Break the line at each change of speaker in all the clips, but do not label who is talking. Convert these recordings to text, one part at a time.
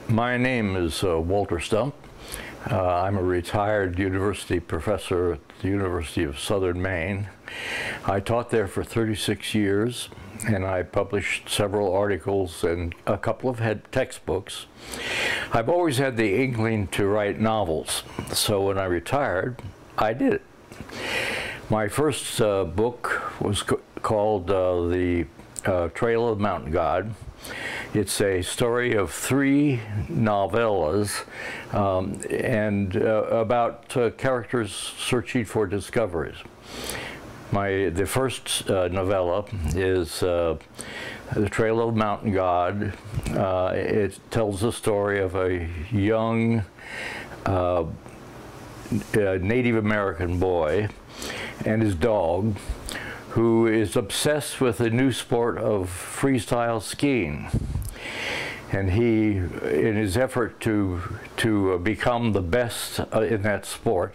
My name is Walter Stump. I'm a retired university professor at the University of Southern Maine. I taught there for 36 years, and I published several articles and a couple of textbooks. I've always had the inkling to write novels, so when I retired, I did it. My first book was called The Trail of the Mountain God. It's a story of 3 novellas about characters searching for discoveries. The first novella is The Trail of the Mountain God. It tells the story of a young Native American boy and his dog who is obsessed with the new sport of freestyle skiing. And he, in his effort to become the best in that sport,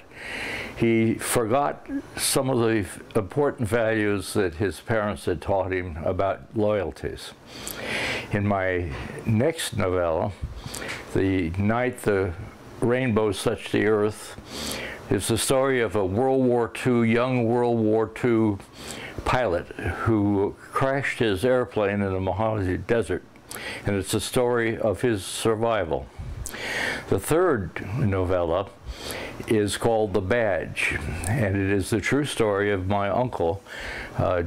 he forgot some of the important values that his parents had taught him about loyalties. In my next novella, The Night the Rainbow Touched the Earth, is the story of a young World War II pilot who crashed his airplane in the Mojave Desert, and it's a story of his survival. The third novella is called The Badge, and it is the true story of my uncle,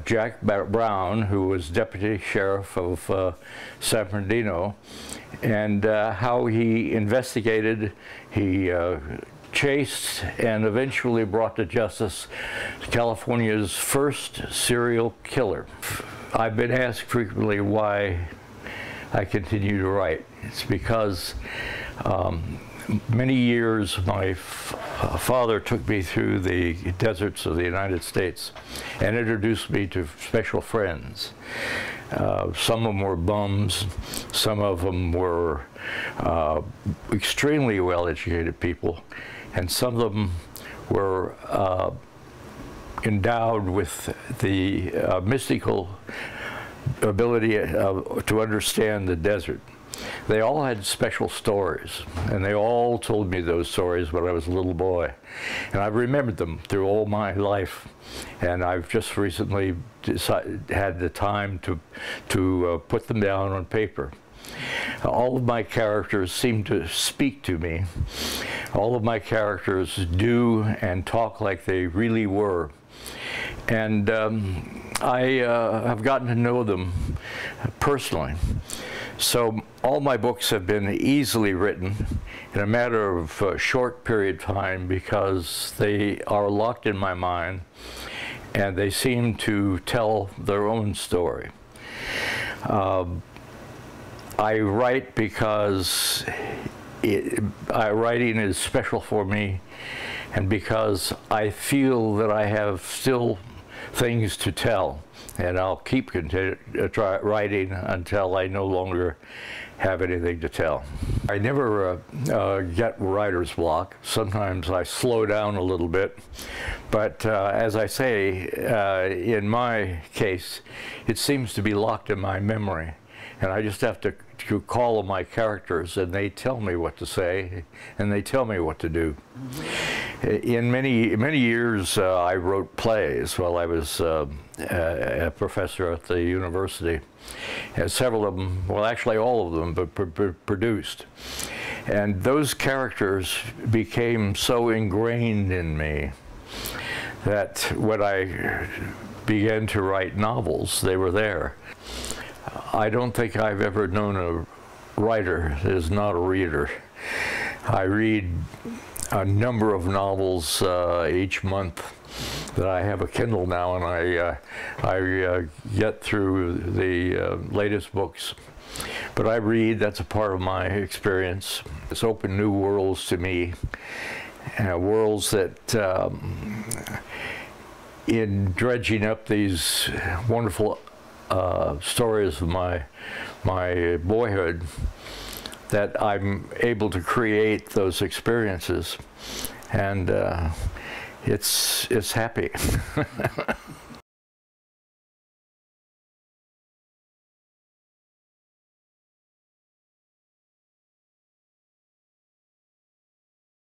Jack Brown, who was deputy sheriff of San Bernardino, and how he investigated, he chased and eventually brought to justice California's first serial killer. I've been asked frequently why I continue to write. It's because many years my father took me through the deserts of the United States and introduced me to special friends. Some of them were bums, some of them were extremely well-educated people, and some of them were endowed with the mystical ability to understand the desert. They all had special stories, and they all told me those stories when I was a little boy. And I've remembered them through all my life, and I've just recently had the time to put them down on paper. All of my characters seem to speak to me. All of my characters do and talk like they really were. And I have gotten to know them personally. So all my books have been easily written in a matter of a short period of time because they are locked in my mind and they seem to tell their own story. I write because writing is special for me, and because I feel that I have still things to tell, and I'll keep writing until I no longer have anything to tell. I never get writer's block. Sometimes I slow down a little bit, but as I say, in my case, it seems to be locked in my memory, and I just have to call on my characters, and they tell me what to say, and they tell me what to do. In many years, I wrote plays while I was a professor at the university. And several of them, well, actually all of them, but produced. And those characters became so ingrained in me that when I began to write novels, they were there. I don't think I've ever known a writer that is not a reader. I read a number of novels each month. That I have a Kindle now, and I get through the latest books. But I read, that's a part of my experience. It's opened new worlds to me, worlds that in dredging up these wonderful stories of my boyhood, that I'm able to create those experiences, and it's happy.